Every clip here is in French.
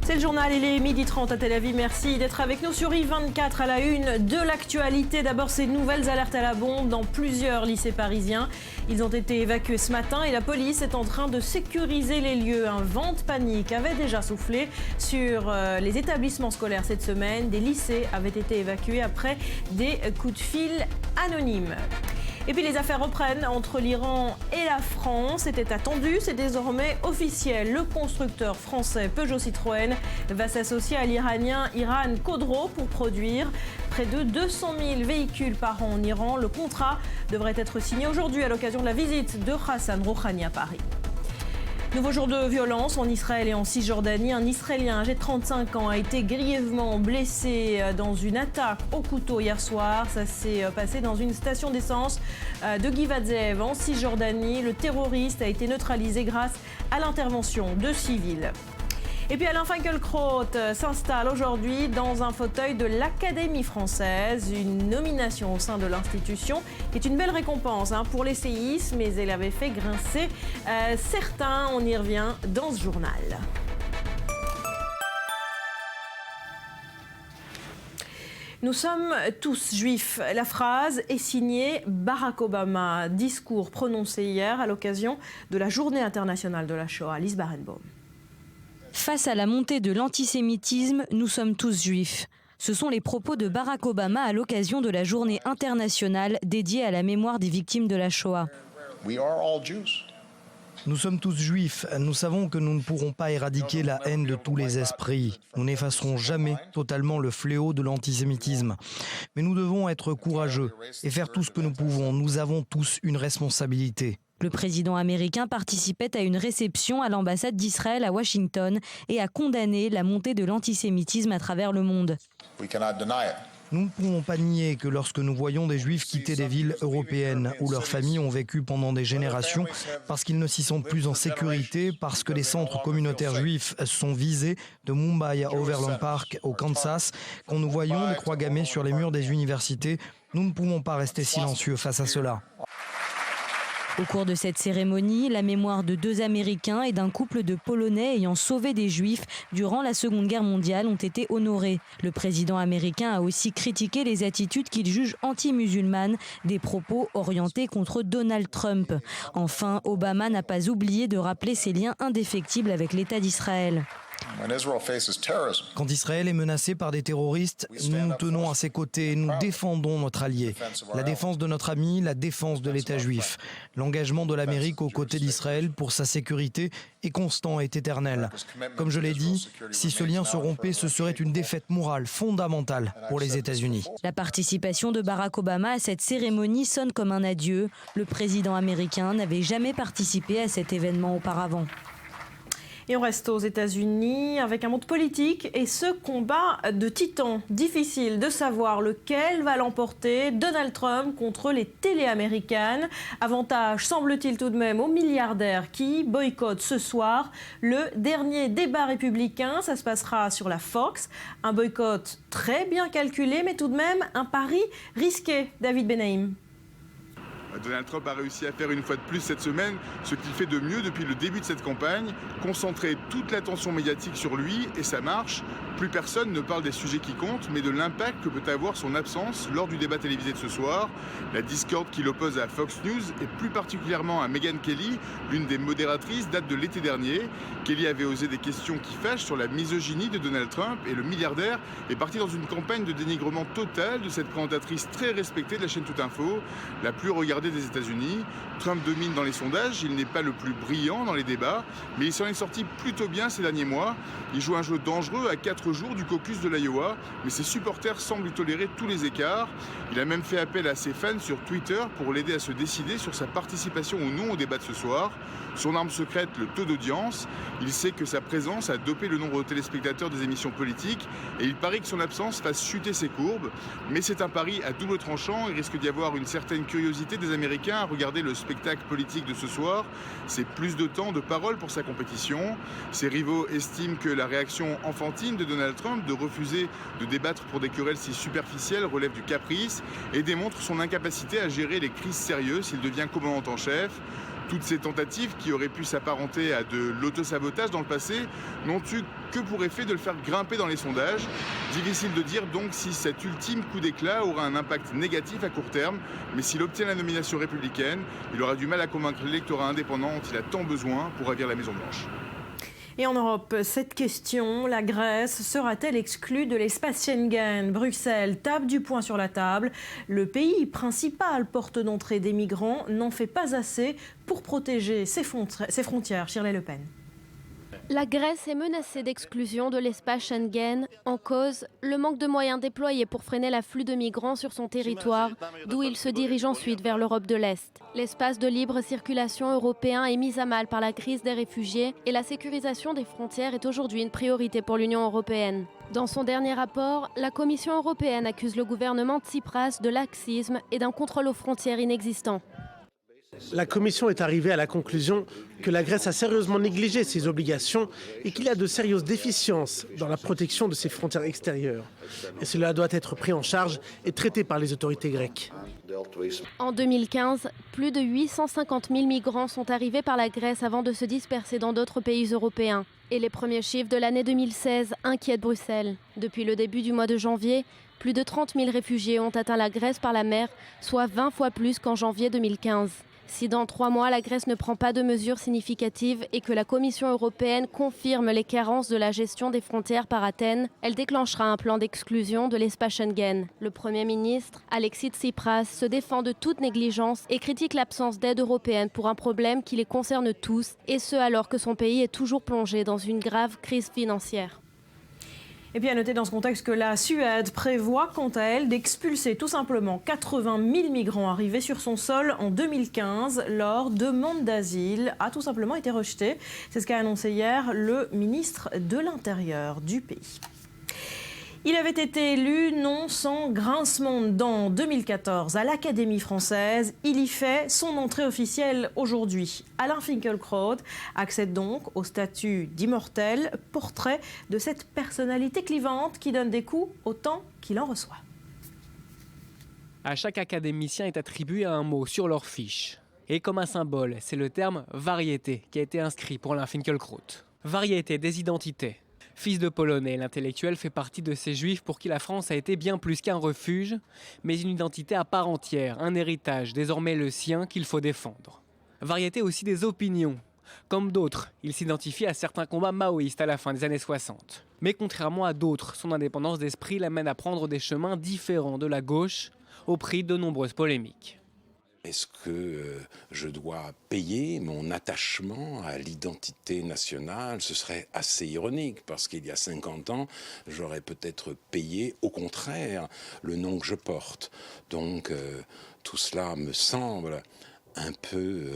C'est le journal, il est 12h30 à Tel Aviv. Merci d'être avec nous sur I24 à la une de l'actualité. D'abord, ces nouvelles alertes à la bombe dans plusieurs lycées parisiens. Ils ont été évacués ce matin et la police est en train de sécuriser les lieux. Un vent de panique avait déjà soufflé sur les établissements scolaires cette semaine. Des lycées avaient été évacués après des coups de fil anonymes. Et puis les affaires reprennent entre l'Iran et la France. C'était attendu, c'est désormais officiel. Le constructeur français Peugeot Citroën va s'associer à l'Iranien Iran Khodro pour produire près de 200 000 véhicules par an en Iran. Le contrat devrait être signé aujourd'hui à l'occasion de la visite de Hassan Rouhani à Paris. Nouveau jour de violence en Israël et en Cisjordanie. Un Israélien âgé de 35 ans a été grièvement blessé dans une attaque au couteau hier soir. Ça s'est passé dans une station d'essence de Givat Ze'ev en Cisjordanie. Le terroriste a été neutralisé grâce à l'intervention de civils. Et puis Alain Finkielkraut s'installe aujourd'hui dans un fauteuil de l'Académie française, une nomination au sein de l'institution qui est une belle récompense pour l'essayisme, mais elle avait fait grincer certains. On y revient dans ce journal. Nous sommes tous juifs. La phrase est signée Barack Obama. Discours prononcé hier à l'occasion de la Journée internationale de la Shoah. Lise Barenbaum. Face à la montée de l'antisémitisme, nous sommes tous juifs. Ce sont les propos de Barack Obama à l'occasion de la journée internationale dédiée à la mémoire des victimes de la Shoah. Nous sommes tous juifs. Nous savons que nous ne pourrons pas éradiquer la haine de tous les esprits. Nous n'effacerons jamais totalement le fléau de l'antisémitisme. Mais nous devons être courageux et faire tout ce que nous pouvons. Nous avons tous une responsabilité. Le président américain participait à une réception à l'ambassade d'Israël à Washington et a condamné la montée de l'antisémitisme à travers le monde. Nous ne pouvons pas nier que lorsque nous voyons des juifs quitter des villes européennes où leurs familles ont vécu pendant des générations parce qu'ils ne s'y sentent plus en sécurité, parce que les centres communautaires juifs sont visés de Mumbai à Overland Park au Kansas, quand nous voyons des croix gammées sur les murs des universités, nous ne pouvons pas rester silencieux face à cela. Au cours de cette cérémonie, la mémoire de 2 Américains et d'un couple de Polonais ayant sauvé des Juifs durant la Seconde Guerre mondiale ont été honorés. Le président américain a aussi critiqué les attitudes qu'il juge anti-musulmanes, des propos orientés contre Donald Trump. Enfin, Obama n'a pas oublié de rappeler ses liens indéfectibles avec l'État d'Israël. Quand Israël est menacé par des terroristes, nous nous tenons à ses côtés et nous défendons notre allié. La défense de notre ami, la défense de l'État juif. L'engagement de l'Amérique aux côtés d'Israël pour sa sécurité est constant et éternel. Comme je l'ai dit, si ce lien se rompait, ce serait une défaite morale fondamentale pour les États-Unis. La participation de Barack Obama à cette cérémonie sonne comme un adieu. Le président américain n'avait jamais participé à cet événement auparavant. Et on reste aux États-Unis avec un monde politique et ce combat de titans. Difficile de savoir lequel va l'emporter, Donald Trump contre les télés américaines. Avantage, semble-t-il tout de même, aux milliardaires qui boycottent ce soir le dernier débat républicain. Ça se passera sur la Fox. Un boycott très bien calculé, mais tout de même un pari risqué. David Benaïm. Donald Trump a réussi à faire une fois de plus cette semaine ce qu'il fait de mieux depuis le début de cette campagne, concentrer toute l'attention médiatique sur lui et ça marche. Plus personne ne parle des sujets qui comptent, mais de l'impact que peut avoir son absence lors du débat télévisé de ce soir. La discorde qui l'oppose à Fox News et plus particulièrement à Megyn Kelly, l'une des modératrices, date de l'été dernier. Kelly avait osé des questions qui fâchent sur la misogynie de Donald Trump et le milliardaire est parti dans une campagne de dénigrement total de cette présentatrice très respectée de la chaîne Tout Info, la plus regardée des États-Unis. Trump domine dans les sondages, il n'est pas le plus brillant dans les débats, mais il s'en est sorti plutôt bien ces derniers mois. Il joue un jeu dangereux à 4 jours du caucus de l'Iowa, mais ses supporters semblent lui tolérer tous les écarts. Il a même fait appel à ses fans sur Twitter pour l'aider à se décider sur sa participation ou non au débat de ce soir. Son arme secrète, le taux d'audience. Il sait que sa présence a dopé le nombre de téléspectateurs des émissions politiques et il parie que son absence fasse chuter ses courbes. Mais c'est un pari à double tranchant. Il risque d'y avoir une certaine curiosité des Américains à regarder le spectacle politique de ce soir. C'est plus de temps de parole pour sa compétition. Ses rivaux estiment que la réaction enfantine de Donald Trump de refuser de débattre pour des querelles si superficielles relève du caprice et démontre son incapacité à gérer les crises sérieuses s'il devient commandant en chef. Toutes ces tentatives, qui auraient pu s'apparenter à de l'autosabotage dans le passé, n'ont eu que pour effet de le faire grimper dans les sondages. Difficile de dire donc si cet ultime coup d'éclat aura un impact négatif à court terme, mais s'il obtient la nomination républicaine, il aura du mal à convaincre l'électorat indépendant dont il a tant besoin pour ravir la Maison-Blanche. Et en Europe, cette question, la Grèce sera-t-elle exclue de l'espace Schengen? Bruxelles tape du poing sur la table. Le pays principal porte d'entrée des migrants n'en fait pas assez pour protéger ses frontières. Shirley Le Pen. La Grèce est menacée d'exclusion de l'espace Schengen. En cause, le manque de moyens déployés pour freiner l'afflux de migrants sur son territoire, d'où il se dirige ensuite vers l'Europe de l'Est. L'espace de libre circulation européen est mis à mal par la crise des réfugiés et la sécurisation des frontières est aujourd'hui une priorité pour l'Union européenne. Dans son dernier rapport, la Commission européenne accuse le gouvernement de Tsipras de laxisme et d'un contrôle aux frontières inexistant. La Commission est arrivée à la conclusion que la Grèce a sérieusement négligé ses obligations et qu'il y a de sérieuses déficiences dans la protection de ses frontières extérieures. Et cela doit être pris en charge et traité par les autorités grecques. En 2015, plus de 850 000 migrants sont arrivés par la Grèce avant de se disperser dans d'autres pays européens. Et les premiers chiffres de l'année 2016 inquiètent Bruxelles. Depuis le début du mois de janvier, plus de 30 000 réfugiés ont atteint la Grèce par la mer, soit 20 fois plus qu'en janvier 2015. Si dans 3 mois, la Grèce ne prend pas de mesures significatives et que la Commission européenne confirme les carences de la gestion des frontières par Athènes, elle déclenchera un plan d'exclusion de l'espace Schengen. Le Premier ministre, Alexis Tsipras, se défend de toute négligence et critique l'absence d'aide européenne pour un problème qui les concerne tous, et ce alors que son pays est toujours plongé dans une grave crise financière. Et puis à noter dans ce contexte que la Suède prévoit quant à elle d'expulser tout simplement 80 000 migrants arrivés sur son sol en 2015. Leur demande d'asile a tout simplement été rejetée. C'est ce qu'a annoncé hier le ministre de l'Intérieur du pays. Il avait été élu, non sans grincement de dents, en 2014 à l'Académie française. Il y fait son entrée officielle aujourd'hui. Alain Finkielkraut accède donc au statut d'immortel, portrait de cette personnalité clivante qui donne des coups autant qu'il en reçoit. À chaque académicien est attribué un mot sur leur fiche. Et comme un symbole, c'est le terme variété qui a été inscrit pour Alain Finkielkraut. Variété des identités. Fils de Polonais, l'intellectuel fait partie de ces juifs pour qui la France a été bien plus qu'un refuge, mais une identité à part entière, un héritage désormais le sien qu'il faut défendre. Variété aussi des opinions. Comme d'autres, il s'identifie à certains combats maoïstes à la fin des années 60. Mais contrairement à d'autres, son indépendance d'esprit l'amène à prendre des chemins différents de la gauche, au prix de nombreuses polémiques. Est-ce que je dois payer mon attachement à l'identité nationale? Ce serait assez ironique parce qu'il y a 50 ans, j'aurais peut-être payé, au contraire, le nom que je porte. Donc tout cela me semble un peu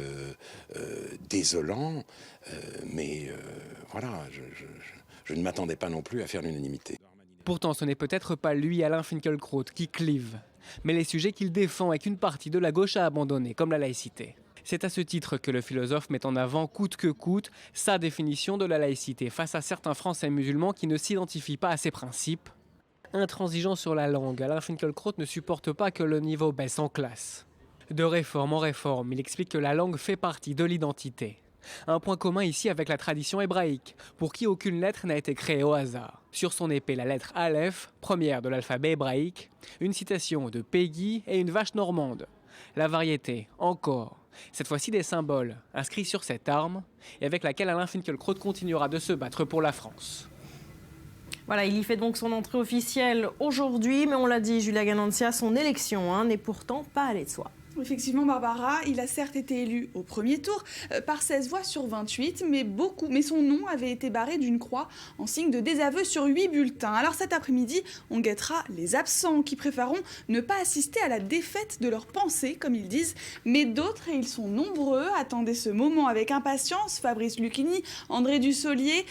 désolant, mais voilà, je ne m'attendais pas non plus à faire l'unanimité. Pourtant, ce n'est peut-être pas lui, Alain Finkielkraut, qui clive, mais les sujets qu'il défend et qu'une partie de la gauche a abandonnés, comme la laïcité. C'est à ce titre que le philosophe met en avant coûte que coûte sa définition de la laïcité face à certains Français musulmans qui ne s'identifient pas à ses principes. Intransigeant sur la langue, Alain Finkielkraut ne supporte pas que le niveau baisse en classe. De réforme en réforme, il explique que la langue fait partie de l'identité. Un point commun ici avec la tradition hébraïque, pour qui aucune lettre n'a été créée au hasard. Sur son épée, la lettre Aleph, première de l'alphabet hébraïque, une citation de Peggy et une vache normande. La variété, encore. Cette fois-ci des symboles, inscrits sur cette arme, et avec laquelle Alain Finkielkraut continuera de se battre pour la France. Voilà, il y fait donc son entrée officielle aujourd'hui, mais on l'a dit, Julia Ganancia, son élection n'est pourtant pas allée de soi. Effectivement, Barbara, il a certes été élu au premier tour par 16 voix sur 28, mais son nom avait été barré d'une croix en signe de désaveu sur 8 bulletins. Alors cet après-midi, on guettera les absents qui préféreront ne pas assister à la défaite de leurs pensées, comme ils disent, mais d'autres, et ils sont nombreux, attendaient ce moment avec impatience. Fabrice Lucchini, André Dussolier,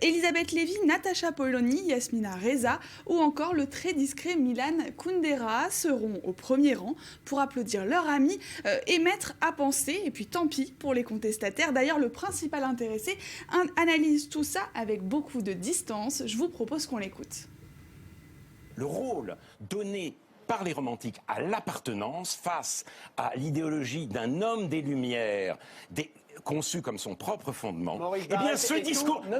Elisabeth Lévy, Natacha Polony, Yasmina Reza ou encore le très discret Milan Kundera seront au premier rang pour applaudir leur ami et mettre à penser, et puis tant pis pour les contestataires. D'ailleurs, le principal intéressé analyse tout ça avec beaucoup de distance. Je vous propose qu'on l'écoute. Le rôle donné par les romantiques à l'appartenance face à l'idéologie d'un homme des Lumières, conçu comme son propre fondement, eh bien ce discours... Non,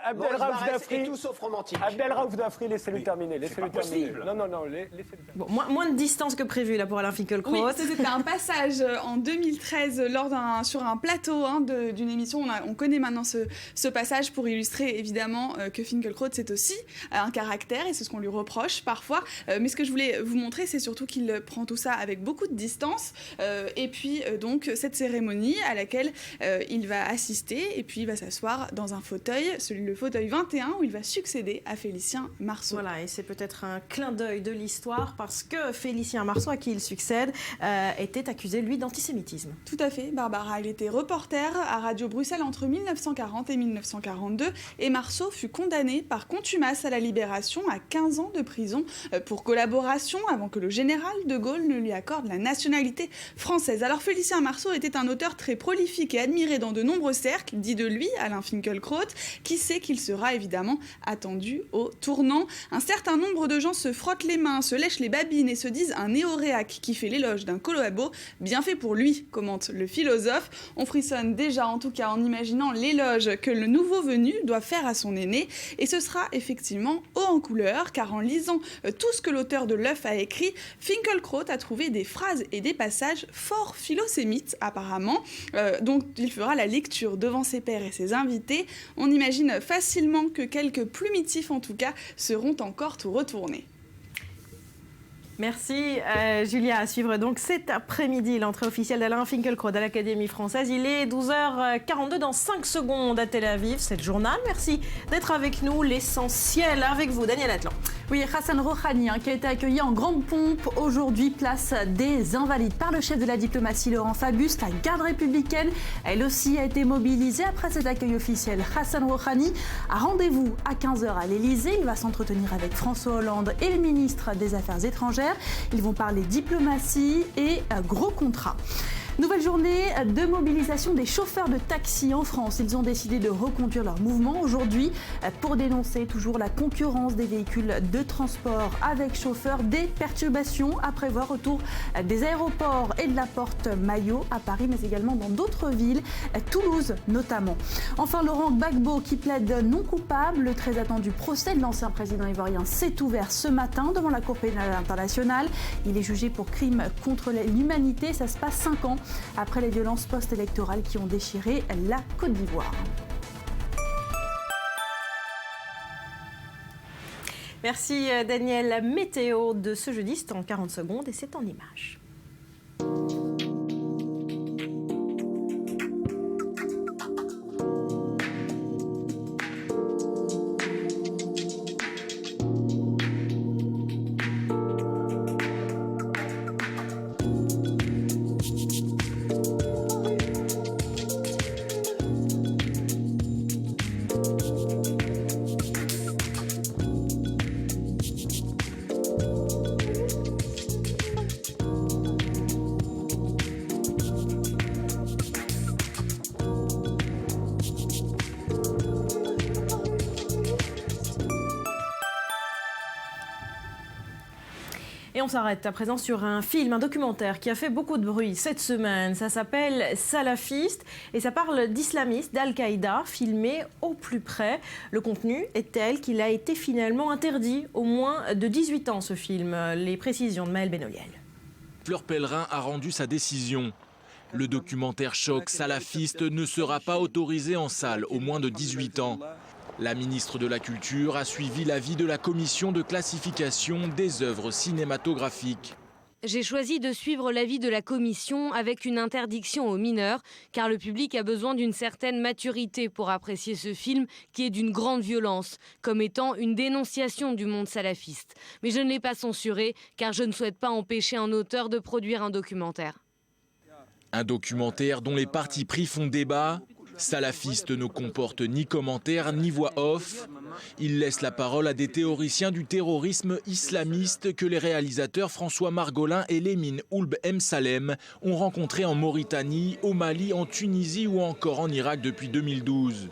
Abdelraouf tout sauf romantique. Abdelraouf Dafri, laissez-le terminer. Laissez-le terminer. Non, laissez-le terminer. Bon, moins de distance que prévu là pour Alain Finkielkraut. Oui, c'était un passage en 2013 sur un plateau d'une émission. On connaît maintenant ce passage pour illustrer évidemment que Finkielkraut c'est aussi un caractère et c'est ce qu'on lui reproche parfois. Mais ce que je voulais vous montrer, c'est surtout qu'il prend tout ça avec beaucoup de distance. Et puis donc cette cérémonie à laquelle il va assister et puis il va s'asseoir dans un fauteuil, le fauteuil 21 où il va succéder à Félicien Marceau. Voilà, et c'est peut-être un clin d'œil de l'histoire parce que Félicien Marceau, à qui il succède, était accusé, lui, d'antisémitisme. Tout à fait, Barbara. Il était reporter à Radio Bruxelles entre 1940 et 1942 et Marceau fut condamné par contumace à la Libération à 15 ans de prison pour collaboration avant que le général de Gaulle ne lui accorde la nationalité française. Alors Félicien Marceau était un auteur très prolifique et admiré dans de nombreux cercles, dit de lui Alain Finkielkraut, qui sait qu'il sera évidemment attendu au tournant. Un certain nombre de gens se frottent les mains, se lèchent les babines et se disent un néo-réac qui fait l'éloge d'un collabo, bien fait pour lui, commente le philosophe. On frissonne déjà en tout cas en imaginant l'éloge que le nouveau venu doit faire à son aîné et ce sera effectivement haut en couleur car en lisant tout ce que l'auteur de l'œuf a écrit, Finkielkraut a trouvé des phrases et des passages fort philosémites apparemment, dont il fera la lecture devant ses pairs et ses invités. On imagine facilement que quelques plumitifs en tout cas seront encore tout retournés. Merci Julia. À suivre donc cet après-midi l'entrée officielle d'Alain Finkielkraut à l'Académie française. Il est 12h42 dans 5 secondes à Tel Aviv. C'est le journal. Merci d'être avec nous. L'essentiel avec vous, Daniel Atlan. Oui, Hassan Rouhani qui a été accueilli en grande pompe aujourd'hui place des Invalides par le chef de la diplomatie Laurent Fabius. La garde républicaine, elle aussi a été mobilisée après cet accueil officiel. Hassan Rouhani a rendez-vous à 15h à l'Elysée. Il va s'entretenir avec François Hollande et le ministre des Affaires étrangères. Ils vont parler diplomatie et gros contrat. Nouvelle journée de mobilisation des chauffeurs de taxi en France. Ils ont décidé de reconduire leur mouvement aujourd'hui pour dénoncer toujours la concurrence des véhicules de transport avec chauffeurs, des perturbations à prévoir autour des aéroports et de la porte Maillot à Paris, mais également dans d'autres villes, Toulouse notamment. Enfin, Laurent Gbagbo qui plaide non coupable. Le très attendu procès de l'ancien président ivoirien s'est ouvert ce matin devant la Cour pénale internationale. Il est jugé pour crime contre l'humanité. Ça se passe 5 ans après les violences post-électorales qui ont déchiré la Côte d'Ivoire. Merci Daniel. La météo de ce jeudi, c'est en 40 secondes et c'est en images. Et on s'arrête à présent sur un film, un documentaire qui a fait beaucoup de bruit cette semaine. Ça s'appelle Salafiste et ça parle d'islamistes, d'Al-Qaïda, filmés au plus près. Le contenu est tel qu'il a été finalement interdit au moins de 18 ans, ce film. Les précisions de Maël Benoliel. Fleur Pellerin a rendu sa décision. Le documentaire choc Salafiste ne sera pas autorisé en salle aux moins de 18 ans. La ministre de la Culture a suivi l'avis de la commission de classification des œuvres cinématographiques. J'ai choisi de suivre l'avis de la commission avec une interdiction aux mineurs, car le public a besoin d'une certaine maturité pour apprécier ce film qui est d'une grande violence, comme étant une dénonciation du monde salafiste. Mais je ne l'ai pas censuré, car je ne souhaite pas empêcher un auteur de produire un documentaire. Un documentaire dont les partis pris font débat. Salafiste ne comporte ni commentaires ni voix off. Il laisse la parole à des théoriciens du terrorisme islamiste que les réalisateurs François Margolin et Lemine Oulb M. Salem ont rencontrés en Mauritanie, au Mali, en Tunisie ou encore en Irak depuis 2012.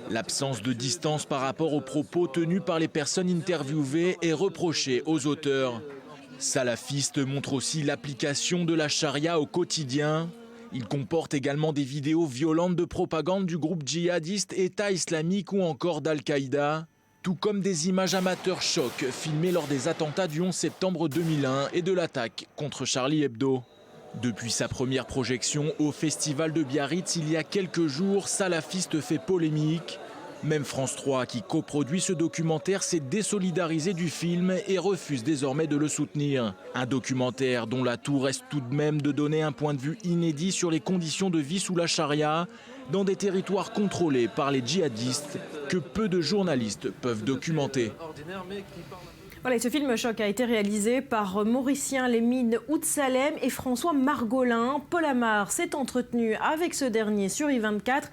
L'absence de distance par rapport aux propos tenus par les personnes interviewées est reprochée aux auteurs. Salafiste montre aussi l'application de la charia au quotidien. Il comporte également des vidéos violentes de propagande du groupe djihadiste État islamique ou encore d'Al-Qaïda, tout comme des images amateurs choc filmées lors des attentats du 11 septembre 2001 et de l'attaque contre Charlie Hebdo. Depuis sa première projection au Festival de Biarritz il y a quelques jours, Salafiste fait polémique. Même France 3, qui coproduit ce documentaire, s'est désolidarisé du film et refuse désormais de le soutenir. Un documentaire dont l'atout reste tout de même de donner un point de vue inédit sur les conditions de vie sous la charia dans des territoires contrôlés par les djihadistes que peu de journalistes peuvent documenter. Voilà, ce film choc a été réalisé par Mauricien Lemine Oudsalem et François Margolin. Paul Amar s'est entretenu avec ce dernier sur I24.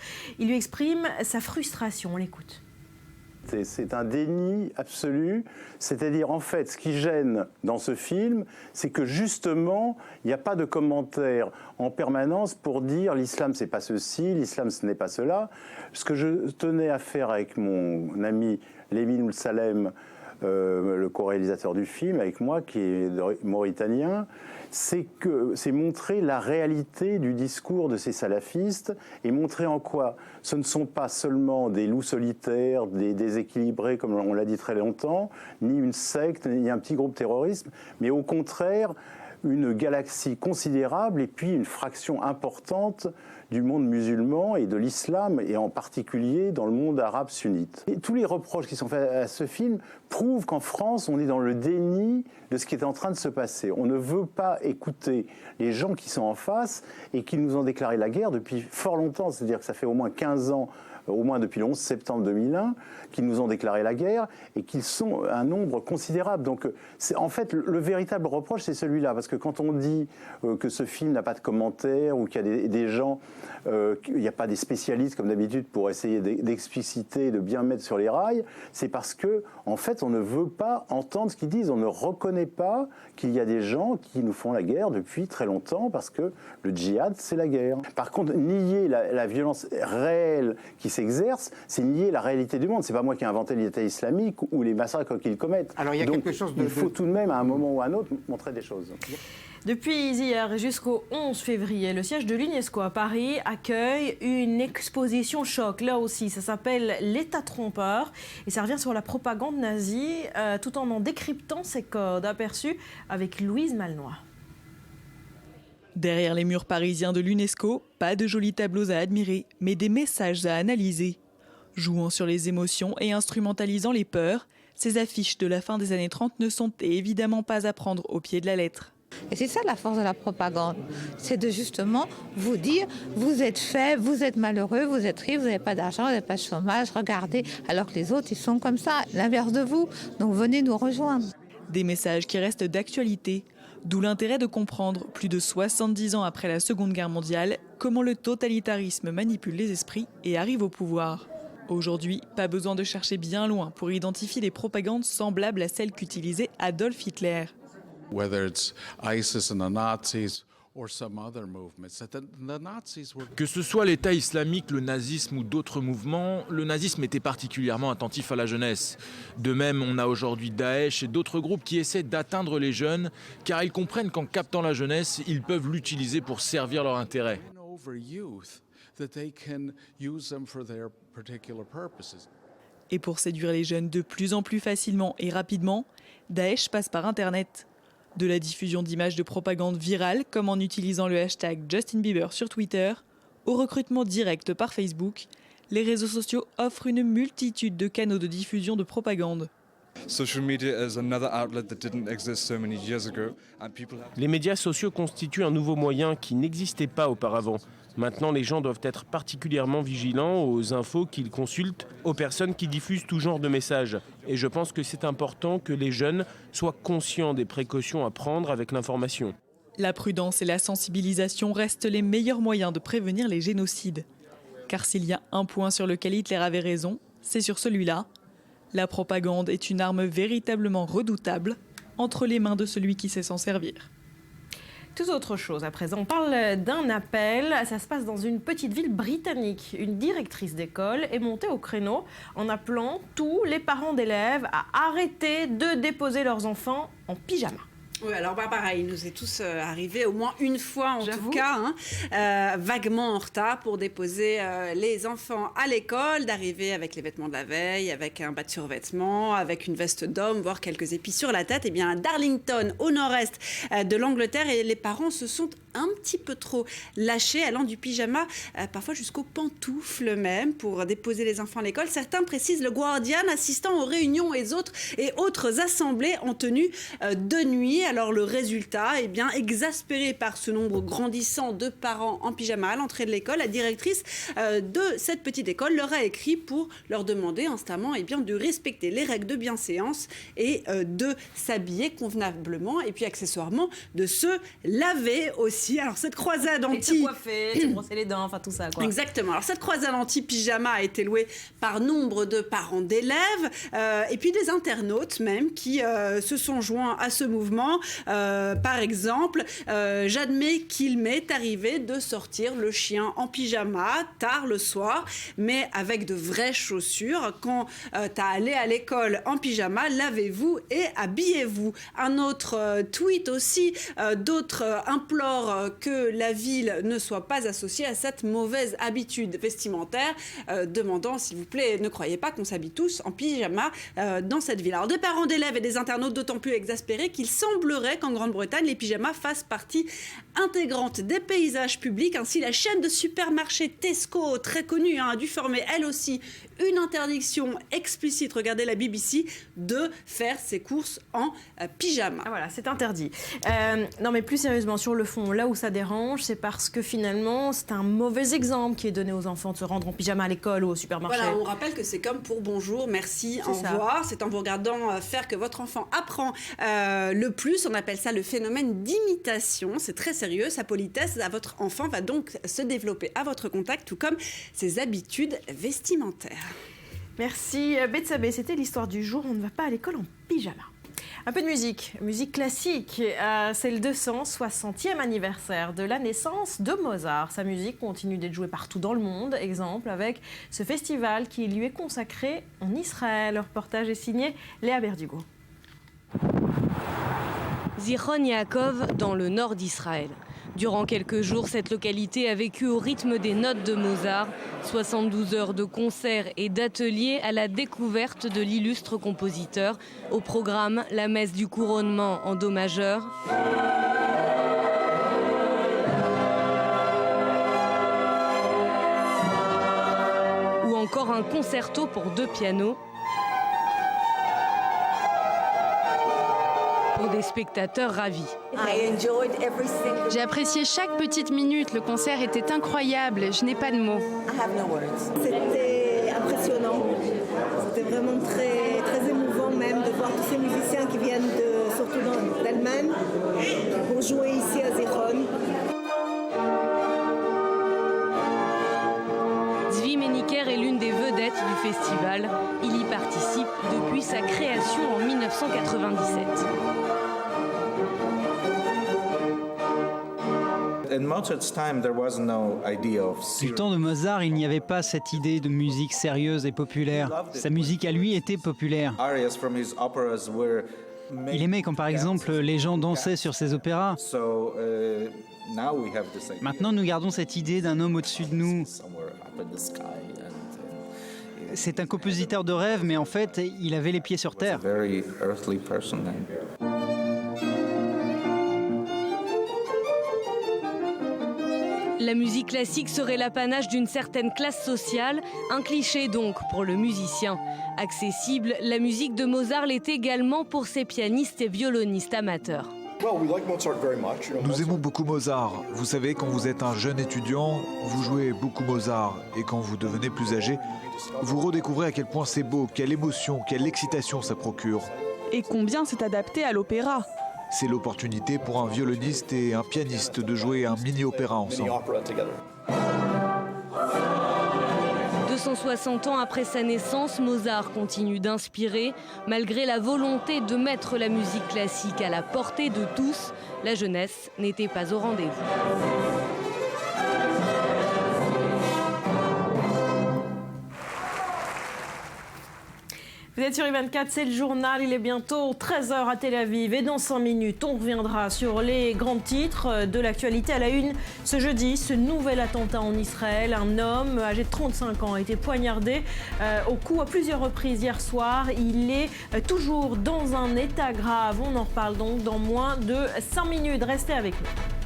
Il lui exprime sa frustration. On l'écoute. C'est un déni absolu, c'est-à-dire en fait ce qui gêne dans ce film, c'est que justement il n'y a pas de commentaires en permanence pour dire l'islam c'est pas ceci, l'islam ce n'est pas cela. Ce que je tenais à faire avec mon ami Lemine Oudsalem, le co-réalisateur du film avec moi qui est mauritanien, c'est montrer la réalité du discours de ces salafistes et montrer en quoi ce ne sont pas seulement des loups solitaires, des déséquilibrés comme on l'a dit très longtemps, ni une secte, ni un petit groupe terroriste, mais au contraire une galaxie considérable et puis une fraction importante du monde musulman et de l'islam, et en particulier dans le monde arabe sunnite. Et tous les reproches qui sont faits à ce film prouvent qu'en France, on est dans le déni de ce qui est en train de se passer. On ne veut pas écouter les gens qui sont en face et qui nous ont déclaré la guerre depuis fort longtemps, c'est-à-dire que ça fait au moins 15 ans, au moins depuis le 11 septembre 2001, qu'ils nous ont déclaré la guerre et qu'ils sont un nombre considérable. Donc, en fait, le véritable reproche, c'est celui-là. Parce que quand on dit que ce film n'a pas de commentaires ou qu'il y a des gens, il n'y a pas des spécialistes, comme d'habitude, pour essayer d'expliciter, de bien mettre sur les rails, c'est parce que, en fait, on ne veut pas entendre ce qu'ils disent. On ne reconnaît pas qu'il y a des gens qui nous font la guerre depuis très longtemps, parce que le djihad, c'est la guerre. Par contre, nier la violence réelle qui s'exerce, c'est nier la réalité du monde. C'est pas moi qui ai inventé l'État islamique ou les massacres qu'ils commettent. Alors il y a donc, quelque chose il faut tout de même, à un moment ou à un autre, montrer des choses. Depuis hier jusqu'au 11 février, le siège de l'UNESCO à Paris accueille une exposition choc. Là aussi, ça s'appelle l'État trompeur et ça revient sur la propagande nazie tout en décryptant ses codes. Aperçus avec Louise Malnois. Derrière les murs parisiens de l'UNESCO, pas de jolis tableaux à admirer, mais des messages à analyser. Jouant sur les émotions et instrumentalisant les peurs, ces affiches de la fin des années 30 ne sont évidemment pas à prendre au pied de la lettre. Et c'est ça la force de la propagande, c'est de justement vous dire vous êtes faible, vous êtes malheureux, vous êtes riche, vous n'avez pas d'argent, vous n'avez pas de chômage, regardez, alors que les autres ils sont comme ça, l'inverse de vous, donc venez nous rejoindre. Des messages qui restent d'actualité, d'où l'intérêt de comprendre, plus de 70 ans après la Seconde Guerre mondiale, comment le totalitarisme manipule les esprits et arrive au pouvoir. Aujourd'hui, pas besoin de chercher bien loin pour identifier des propagandes semblables à celles qu'utilisait Adolf Hitler. Que ce soit l'État islamique, le nazisme ou d'autres mouvements, le nazisme était particulièrement attentif à la jeunesse. De même, on a aujourd'hui Daesh et d'autres groupes qui essaient d'atteindre les jeunes, car ils comprennent qu'en captant la jeunesse, ils peuvent l'utiliser pour servir leur intérêt. Et pour séduire les jeunes de plus en plus facilement et rapidement, Daesh passe par Internet. De la diffusion d'images de propagande virale, comme en utilisant le hashtag Justin Bieber sur Twitter, au recrutement direct par Facebook, les réseaux sociaux offrent une multitude de canaux de diffusion de propagande. Les médias sociaux constituent un nouveau moyen qui n'existait pas auparavant. Maintenant, les gens doivent être particulièrement vigilants aux infos qu'ils consultent, aux personnes qui diffusent tout genre de messages. Et je pense que c'est important que les jeunes soient conscients des précautions à prendre avec l'information. La prudence et la sensibilisation restent les meilleurs moyens de prévenir les génocides. Car s'il y a un point sur lequel Hitler avait raison, c'est sur celui-là. La propagande est une arme véritablement redoutable entre les mains de celui qui sait s'en servir. Tout autre chose à présent. On parle d'un appel. Ça se passe dans une petite ville britannique. Une directrice d'école est montée au créneau en appelant tous les parents d'élèves à arrêter de déposer leurs enfants en pyjama. Oui, alors pareil, il nous est tous arrivé au moins une fois en tout cas, vaguement en retard pour déposer les enfants à l'école, d'arriver avec les vêtements de la veille, avec un bas de survêtement, avec une veste d'homme, voire quelques épis sur la tête. Eh bien, à Darlington, au nord-est de l'Angleterre, et les parents se sont un petit peu trop lâchés, allant du pyjama parfois jusqu'aux pantoufles même pour déposer les enfants à l'école. Certains précisent le Guardian, assistant aux réunions et autres assemblées en tenue de nuit. Alors le résultat, exaspéré par ce nombre grandissant de parents en pyjama à l'entrée de l'école, la directrice de cette petite école leur a écrit pour leur demander instamment de respecter les règles de bienséance et de s'habiller convenablement et puis accessoirement de se laver aussi. Alors cette croisade se coiffer, se brosser les dents, enfin tout ça quoi. Exactement. Alors cette croisade anti-pyjama a été louée par nombre de parents d'élèves et puis des internautes même qui se sont joints à ce mouvement. Par exemple, j'admets qu'il m'est arrivé de sortir le chien en pyjama tard le soir, mais avec de vraies chaussures. Quand t'as allé à l'école en pyjama, lavez-vous et habillez-vous. Un autre tweet aussi, d'autres implorent que la ville ne soit pas associée à cette mauvaise habitude vestimentaire, demandant s'il vous plaît, ne croyez pas qu'on s'habille tous en pyjama dans cette ville. Alors des parents d'élèves et des internautes d'autant plus exaspérés qu'il semblerait qu'en Grande-Bretagne, les pyjamas fassent partie intégrante des paysages publics. Ainsi, la chaîne de supermarchés Tesco, très connue, a dû former elle aussi une interdiction explicite, regardez la BBC, de faire ses courses en pyjama. Ah voilà, c'est interdit. Non mais plus sérieusement, sur le fond, là où ça dérange, c'est parce que finalement, c'est un mauvais exemple qui est donné aux enfants de se rendre en pyjama à l'école ou au supermarché. Voilà, on rappelle que c'est comme pour bonjour, merci, au revoir. C'est en vous regardant faire que votre enfant apprend le plus. On appelle ça le phénomène d'imitation. C'est très sérieux. Sa politesse à votre enfant va donc se développer à votre contact, tout comme ses habitudes vestimentaires. Merci Betsabé, c'était l'histoire du jour. On ne va pas à l'école en pyjama. Un peu de musique classique. C'est le 260e anniversaire de la naissance de Mozart. Sa musique continue d'être jouée partout dans le monde. Exemple avec ce festival qui lui est consacré en Israël. Le reportage est signé Léa Berdugo. Zichron Yaakov, dans le nord d'Israël. Durant quelques jours, cette localité a vécu au rythme des notes de Mozart. 72 heures de concerts et d'ateliers à la découverte de l'illustre compositeur. Au programme, la messe du couronnement en do majeur. Ou encore un concerto pour 2 pianos. Pour des spectateurs ravis. J'ai apprécié chaque petite minute, le concert était incroyable, je n'ai pas de mots. C'était impressionnant, c'était vraiment très, très émouvant même de voir tous ces musiciens qui viennent surtout d'Allemagne pour jouer ici à Zichron. Zvi Meniker est l'une des vedettes du festival. Il y participe depuis sa création en 1997. Du temps de Mozart, il n'y avait pas cette idée de musique sérieuse et populaire. Sa musique à lui était populaire. Il aimait quand par exemple les gens dansaient sur ses opéras. Maintenant nous gardons cette idée d'un homme au-dessus de nous. C'est un compositeur de rêve, mais en fait il avait les pieds sur terre. La musique classique serait l'apanage d'une certaine classe sociale, un cliché donc pour le musicien. Accessible, la musique de Mozart l'est également pour ses pianistes et violonistes amateurs. Nous aimons beaucoup Mozart. Vous savez, quand vous êtes un jeune étudiant, vous jouez beaucoup Mozart. Et quand vous devenez plus âgé, vous redécouvrez à quel point c'est beau, quelle émotion, quelle excitation ça procure. Et combien c'est adapté à l'opéra. C'est l'opportunité pour un violoniste et un pianiste de jouer un mini-opéra ensemble. 260 ans après sa naissance, Mozart continue d'inspirer. Malgré la volonté de mettre la musique classique à la portée de tous, la jeunesse n'était pas au rendez-vous. Vous êtes sur I24, c'est le journal, il est bientôt 13h à Tel Aviv et dans 5 minutes, on reviendra sur les grands titres de l'actualité à la une. Ce jeudi, ce nouvel attentat en Israël, un homme âgé de 35 ans a été poignardé au cou à plusieurs reprises hier soir. Il est toujours dans un état grave, on en reparle donc dans moins de 5 minutes, restez avec nous.